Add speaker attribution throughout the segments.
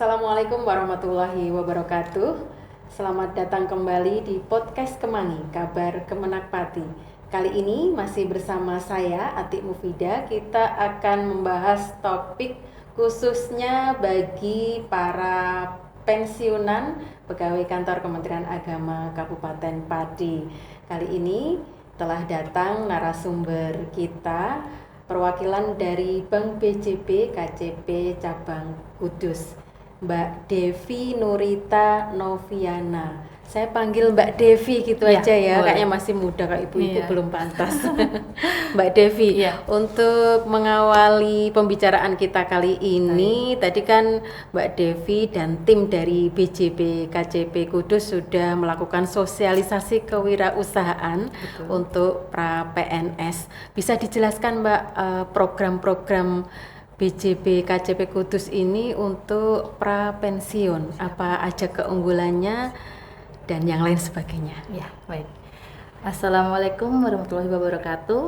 Speaker 1: Assalamualaikum warahmatullahi wabarakatuh. Selamat datang kembali di podcast Kemangi, Kabar Kemenak Pati. Kali ini masih bersama saya, Atik Mufida. Kita akan membahas topik khususnya bagi para pensiunan pegawai kantor Kementerian Agama Kabupaten Pati. Kali ini telah datang narasumber kita, perwakilan dari Bank BJB KCP Cabang Kudus, Mbak Devi Nurita Noviana. Saya panggil Mbak Devi gitu ya, aja ya, boleh. Kayaknya masih muda, Kak ibu-ibu belum pantas. Mbak Devi, untuk mengawali pembicaraan kita kali ini, tadi kan Mbak Devi dan tim dari BJB KCP Kudus sudah melakukan sosialisasi kewirausahaan untuk pra PNS. Bisa dijelaskan Mbak program-program BJB KCP Kudus ini untuk pra pensiun, apa aja keunggulannya dan yang lain sebagainya.
Speaker 2: Ya, baik. Assalamualaikum warahmatullahi wabarakatuh.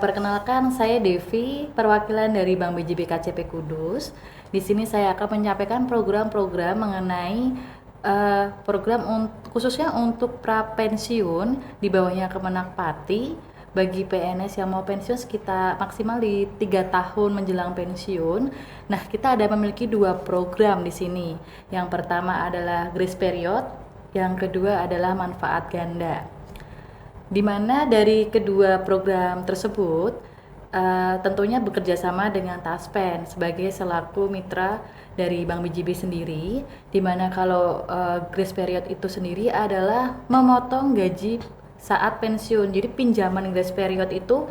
Speaker 2: Perkenalkan, saya Devi, perwakilan dari Bank BJB KCP Kudus. Di sini saya akan menyampaikan program-program mengenai khususnya untuk pra pensiun di bawahnya Kemenak Pati. Bagi PNS yang mau pensiun sekitar maksimal di 3 tahun menjelang pensiun. Nah, kita ada memiliki 2 program di sini. Yang pertama adalah grace period, yang kedua adalah manfaat ganda. Di mana dari kedua program tersebut tentunya bekerja sama dengan Taspen sebagai selaku mitra dari Bank BJB sendiri, di mana kalau grace period itu sendiri adalah memotong gaji saat pensiun. Jadi pinjaman grace period itu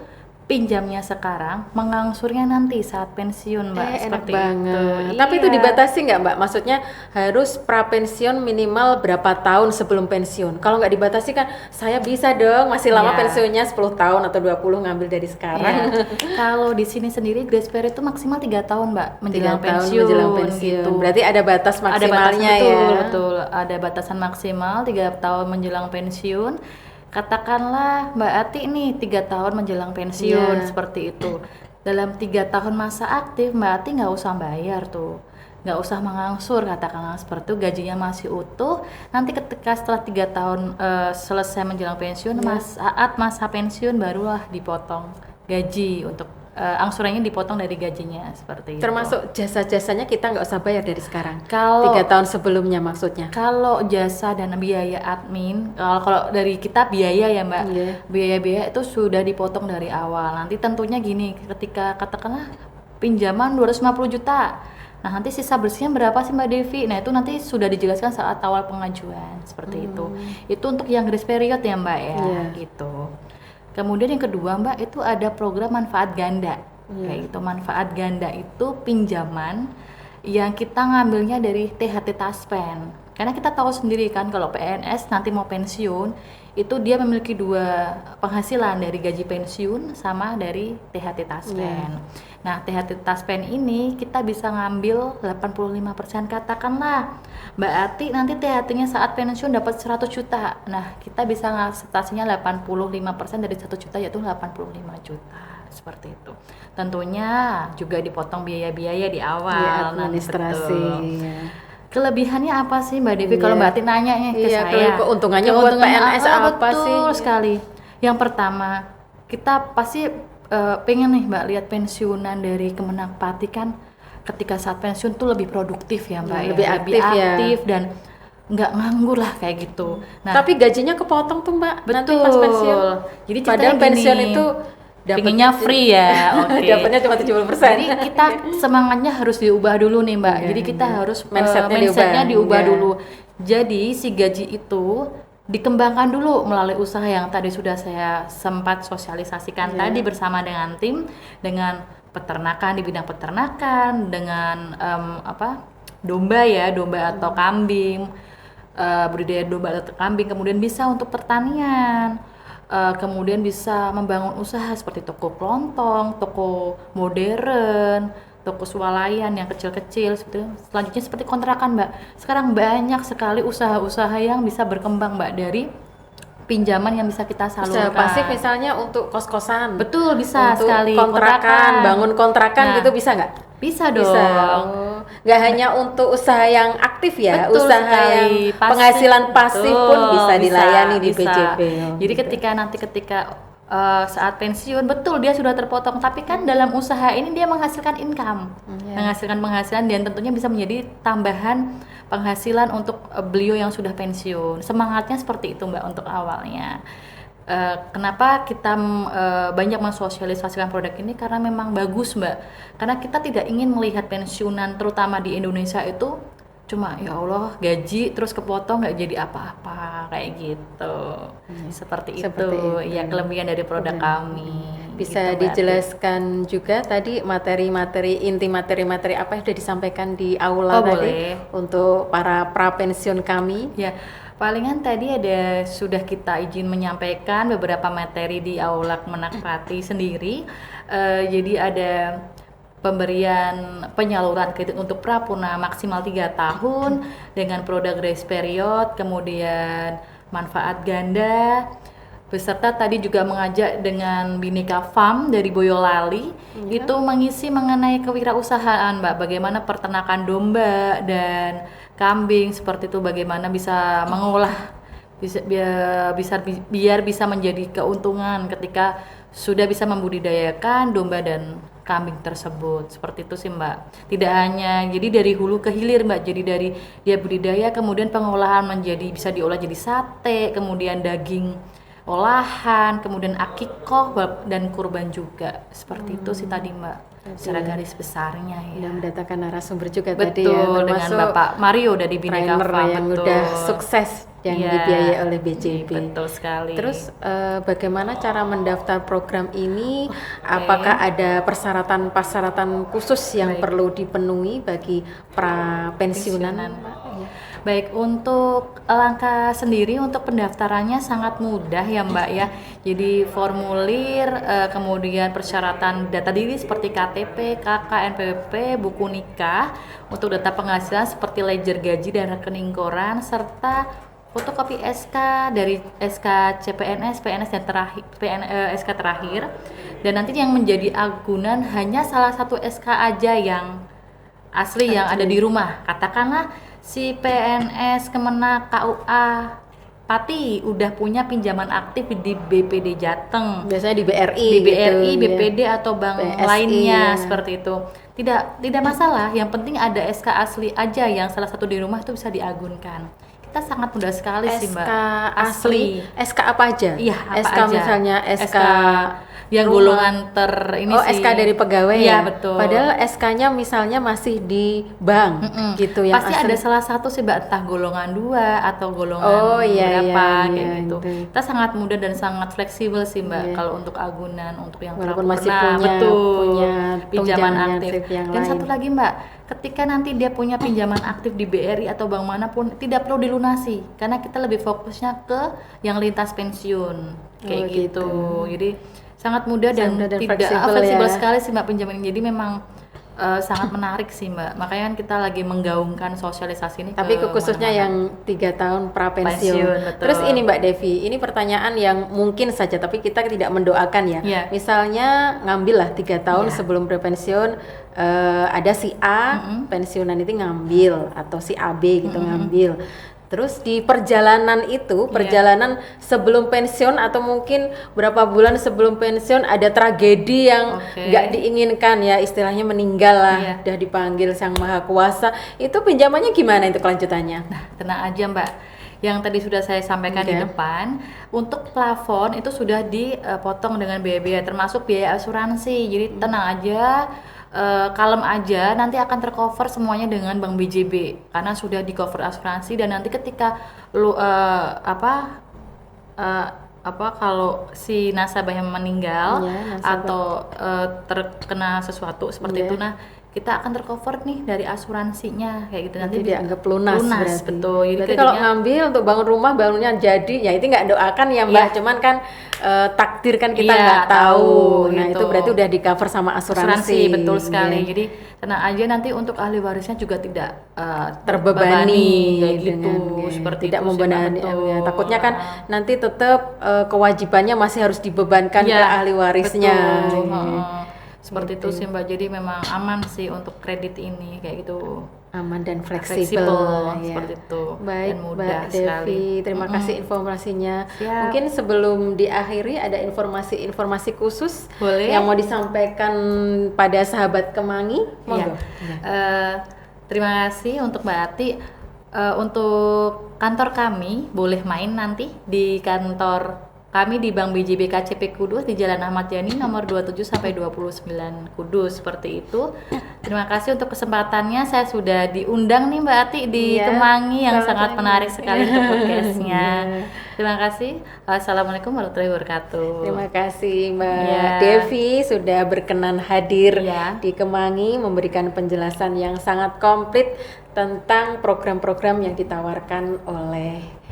Speaker 2: pinjamnya sekarang, mengangsurnya nanti saat pensiun, Mbak.
Speaker 1: Enak banget. Tapi itu dibatasi nggak, Mbak? Maksudnya harus pra pensiun minimal berapa tahun sebelum pensiun? Kalau nggak dibatasi kan saya bisa dong, masih lama pensiunnya 10 tahun atau 20 ngambil dari sekarang.
Speaker 2: Kalau di sini sendiri grace period itu maksimal 3 tahun, Mbak, menjelang pensiun.
Speaker 1: Menjelang pensiun. Gitu. Berarti ada batas maksimalnya
Speaker 2: Betul. Ada batasan maksimal 3 tahun menjelang pensiun. Katakanlah Mbak Ati nih 3 tahun menjelang pensiun, seperti itu. Dalam 3 tahun masa aktif Mbak Ati nggak usah bayar tuh, nggak usah mengangsur, katakanlah seperti itu, gajinya masih utuh. Nanti ketika setelah 3 tahun selesai menjelang pensiun, saat masa pensiun barulah dipotong gaji untuk angsurannya dipotong dari gajinya, seperti itu.
Speaker 1: Termasuk jasa-jasanya kita nggak usah bayar dari sekarang. Kalau 3 tahun sebelumnya maksudnya.
Speaker 2: Kalau jasa dan biaya admin, kalau dari kita biaya ya Mbak, biaya-biaya itu sudah dipotong dari awal. Nanti tentunya gini, ketika katakanlah pinjaman 250 juta. Nah, nanti sisa bersihnya berapa sih Mbak Devi? Nah, itu nanti sudah dijelaskan saat awal pengajuan, seperti itu. Itu untuk yang grace period ya Mbak ya, gitu. Kemudian yang kedua Mbak, itu ada program manfaat ganda. Kayak gitu, manfaat ganda itu pinjaman yang kita ngambilnya dari THT Taspen. Karena kita tahu sendiri kan kalau PNS nanti mau pensiun, itu dia memiliki 2 penghasilan, dari gaji pensiun sama dari THT Taspen. Nah, THT Taspen ini kita bisa ngambil 85%. Katakanlah Mbak Ati nanti THT-nya saat pensiun dapat 100 juta. Nah, kita bisa ngakseptasinya 85% dari 1 juta, yaitu 85 juta. Seperti itu. Tentunya juga dipotong biaya-biaya di awal,
Speaker 1: administrasi.
Speaker 2: Kelebihannya apa sih Mbak Devi? Kalau Mbak Ati nanya ke saya,
Speaker 1: keuntungannya buat PNS apa sih?
Speaker 2: Betul sekali. Yang pertama, kita pasti pengen nih Mbak lihat pensiunan dari Kemenak Pati kan ketika saat pensiun tuh lebih produktif ya Mbak,
Speaker 1: lebih aktif
Speaker 2: dan nggak nganggur lah kayak gitu.
Speaker 1: Nah, tapi gajinya kepotong tuh Mbak,
Speaker 2: betul.
Speaker 1: Nanti pas pensiun.
Speaker 2: Jadi
Speaker 1: padahal pensiun itu
Speaker 2: pengennya free ya,
Speaker 1: dapatnya cuma 70%.
Speaker 2: Jadi kita semangatnya harus diubah dulu nih Mbak. Jadi kita harus mindsetnya diubah dulu. Jadi si gaji itu dikembangkan dulu melalui usaha yang tadi sudah saya sempat sosialisasikan tadi bersama dengan tim, dengan peternakan di bidang peternakan, dengan domba atau kambing, budidaya domba atau kambing, kemudian bisa untuk pertanian. Kemudian bisa membangun usaha seperti toko kelontong, toko modern, toko swalayan yang kecil-kecil. Selanjutnya seperti kontrakan Mbak. Sekarang banyak sekali usaha-usaha yang bisa berkembang Mbak dari pinjaman yang bisa kita salurkan.
Speaker 1: Pasif misalnya untuk kos-kosan.
Speaker 2: Betul, bisa
Speaker 1: untuk
Speaker 2: sekali.
Speaker 1: Kontrakan, bangun kontrakan gitu bisa nggak?
Speaker 2: Bisa dong.
Speaker 1: Bisa. Oh, nggak hanya untuk usaha yang aktif ya,
Speaker 2: Betul
Speaker 1: usaha
Speaker 2: sekali.
Speaker 1: yang penghasilan pasif pun bisa dilayani di BJB.
Speaker 2: Jadi ketika saat pensiun, betul dia sudah terpotong, tapi kan dalam usaha ini dia menghasilkan income, menghasilkan penghasilan, dan tentunya bisa menjadi tambahan penghasilan untuk beliau yang sudah pensiun. Semangatnya seperti itu Mbak untuk awalnya. Kenapa kita banyak mensosialisasikan produk ini, karena memang bagus Mbak, karena kita tidak ingin melihat pensiunan terutama di Indonesia itu cuma ya Allah gaji terus kepotong nggak jadi apa-apa kayak gitu. Seperti itu ya kelebihan dari produk kami.
Speaker 1: Bisa
Speaker 2: gitu,
Speaker 1: dijelaskan juga tadi inti materi-materi apa yang sudah disampaikan di aula tadi
Speaker 2: boleh.
Speaker 1: untuk para prapensiun kami.
Speaker 2: Ya, palingan tadi sudah kita izin menyampaikan beberapa materi di aula Kemenak Pati sendiri. Jadi ada pemberian penyaluran kredit untuk prapurna maksimal 3 tahun dengan produk grace period, kemudian manfaat ganda, beserta tadi juga mengajak dengan Bhinneka Farm dari Boyolali itu mengisi mengenai kewirausahaan Mbak, bagaimana peternakan domba dan kambing seperti itu, bagaimana bisa mengolah biar bisa menjadi keuntungan ketika sudah bisa membudidayakan domba dan kambing tersebut. Seperti itu sih Mbak. Tidak hanya jadi dari hulu ke hilir Mbak, jadi dari dia budidaya kemudian pengolahan bisa diolah jadi sate, kemudian daging olahan, kemudian akikoh dan kurban juga. Seperti itu sih tadi Mbak, secara garis besarnya ya.
Speaker 1: Dan mendatangkan narasumber juga
Speaker 2: betul,
Speaker 1: tadi ya,
Speaker 2: dengan Bapak Mario dari Bhinneka Farm
Speaker 1: yang udah sukses yang dibiayai oleh BJB.
Speaker 2: Betul sekali.
Speaker 1: Terus bagaimana cara mendaftar program ini? Apakah ada persyaratan khusus yang perlu dipenuhi bagi prapensiunan?
Speaker 2: Baik, untuk langkah sendiri untuk pendaftarannya sangat mudah ya Mbak ya. Jadi formulir, kemudian persyaratan data diri seperti KTP, KK, NPWP, buku nikah, untuk data penghasilan seperti ledger gaji dan rekening koran, serta fotokopi SK dari SK CPNS, PNS dan SK terakhir. Dan nanti yang menjadi agunan hanya salah satu SK aja yang asli yang ada di rumah. Katakanlah si PNS Kemenak KUA Pati udah punya pinjaman aktif di BPD Jateng.
Speaker 1: Biasanya di BRI,
Speaker 2: BPD ya. Atau bank BSI, lainnya seperti itu. Tidak masalah, yang penting ada SK asli aja yang salah satu di rumah itu bisa diagunkan. Kita sangat mudah sekali sih Mbak.
Speaker 1: SK asli. SK apa aja?
Speaker 2: Iya, apa
Speaker 1: SK
Speaker 2: aja.
Speaker 1: Misalnya SK
Speaker 2: yang golongan ini sih.
Speaker 1: SK dari pegawai
Speaker 2: ya?
Speaker 1: Iya,
Speaker 2: betul.
Speaker 1: Padahal SK-nya misalnya masih di bank gitu yang
Speaker 2: pasti ada salah satu sih Mbak, entah golongan 2 atau golongan berapa kayak gitu. Kita sangat mudah dan sangat fleksibel sih Mbak kalau untuk agunan, untuk yang
Speaker 1: walaupun masih
Speaker 2: punya pinjaman aktif. Dan satu lagi Mbak, ketika nanti dia punya pinjaman aktif di BRI atau bank manapun tidak perlu dilunasi karena kita lebih fokusnya ke yang lintas pensiun kayak gitu. Jadi sangat mudah dan tidak fleksibel sekali sih Mbak pinjaman ini. Jadi memang sangat menarik sih Mbak. Makanya kan kita lagi menggaungkan sosialisasi ini.
Speaker 1: Tapi khususnya yang 3 tahun prapensiun. Terus ini Mbak Devi, ini pertanyaan yang mungkin saja tapi kita tidak mendoakan ya. Misalnya ngambil lah 3 tahun sebelum prapensiun, ada si A pensiunan itu ngambil atau si AB gitu ngambil. Terus di perjalanan itu, perjalanan sebelum pensiun atau mungkin berapa bulan sebelum pensiun ada tragedi yang nggak diinginkan ya, istilahnya meninggal lah, udah dipanggil Sang Maha Kuasa. Itu pinjamannya gimana itu kelanjutannya?
Speaker 2: Nah, tenang aja Mbak. Yang tadi sudah saya sampaikan di depan, untuk plafon itu sudah dipotong dengan biaya-biaya termasuk biaya asuransi. Jadi tenang aja. Kalem aja, nanti akan tercover semuanya dengan Bank BJB karena sudah di cover asuransi. Dan nanti ketika kalau si nasabahnya meninggal atau terkena sesuatu seperti itu, nah kita akan tercover nih dari asuransinya kayak gitu. Nanti
Speaker 1: dianggap lunas berarti.
Speaker 2: Betul. Jadi
Speaker 1: berarti kalau ngambil untuk bangun rumah bangunnya jadi, ya itu nggak doakan ya Mbak, cuman kan takdir kan kita nggak tahu. Nah itu berarti udah di cover sama asuransi.
Speaker 2: Betul sekali. Jadi tenang aja, nanti untuk ahli warisnya juga tidak
Speaker 1: terbebani
Speaker 2: kayak gitu. Seperti
Speaker 1: tidak
Speaker 2: itu
Speaker 1: membebani. Takutnya kan nanti tetap kewajibannya masih harus dibebankan ke ahli warisnya.
Speaker 2: Seperti
Speaker 1: Gitu.
Speaker 2: itu sih Mbak. Jadi memang aman sih untuk kredit ini kayak gitu.
Speaker 1: Aman dan
Speaker 2: Fleksibel,
Speaker 1: fleksibel, ya.
Speaker 2: seperti itu.
Speaker 1: Baik,
Speaker 2: Dan mudah
Speaker 1: Mbak
Speaker 2: sekali.
Speaker 1: Devi, terima kasih informasinya.
Speaker 2: Siap.
Speaker 1: Mungkin sebelum diakhiri ada informasi-informasi khusus
Speaker 2: Boleh.
Speaker 1: yang mau disampaikan pada sahabat Kemangi, monggo.
Speaker 2: Terima kasih untuk Mbak Ati. Untuk kantor kami boleh main nanti di kantor kami di Bank BJB KCP Kudus di Jalan Ahmad Yani nomor 27 sampai 29 Kudus, seperti itu. Terima kasih untuk kesempatannya. Saya sudah diundang nih Mbak Ati di
Speaker 1: Iya,
Speaker 2: Kemangi yang
Speaker 1: selamat
Speaker 2: sangat
Speaker 1: pagi.
Speaker 2: menarik sekali untuk podcastnya.
Speaker 1: Iya.
Speaker 2: Terima kasih. Assalamualaikum warahmatullahi wabarakatuh.
Speaker 1: Terima kasih Mbak
Speaker 2: Iya.
Speaker 1: Devi sudah berkenan hadir
Speaker 2: Iya.
Speaker 1: di Kemangi memberikan penjelasan yang sangat komplit tentang program-program yang ditawarkan oleh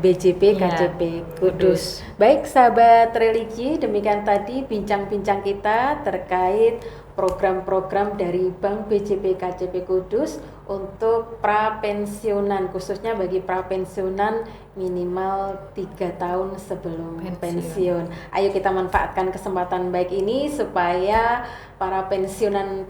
Speaker 1: BJP
Speaker 2: Iya,
Speaker 1: KCP Kudus. Baik sahabat religi, demikian tadi bincang-bincang kita terkait program-program dari Bank BJP KCP Kudus untuk prapensiunan, khususnya bagi prapensiunan minimal 3 tahun sebelum pensiun. Ayo kita manfaatkan kesempatan baik ini supaya para pensiunan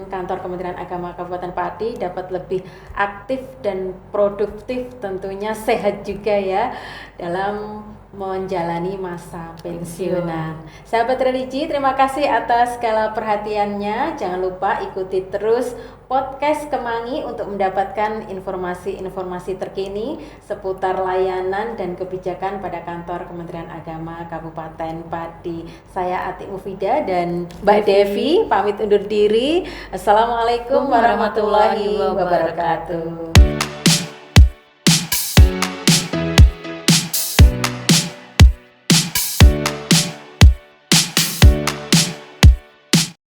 Speaker 1: kantor Kementerian Agama Kabupaten Pati dapat lebih aktif dan produktif, tentunya sehat juga ya dalam menjalani masa pensiunan. Sahabat religi, terima kasih atas segala perhatiannya. Jangan lupa ikuti terus podcast Kemangi untuk mendapatkan informasi-informasi terkini seputar layanan dan kebijakan pada kantor Kementerian Agama Kabupaten Pati. Saya Atik Mufida dan Mbak Devi pamit undur diri. Assalamualaikum warahmatullahi wabarakatuh.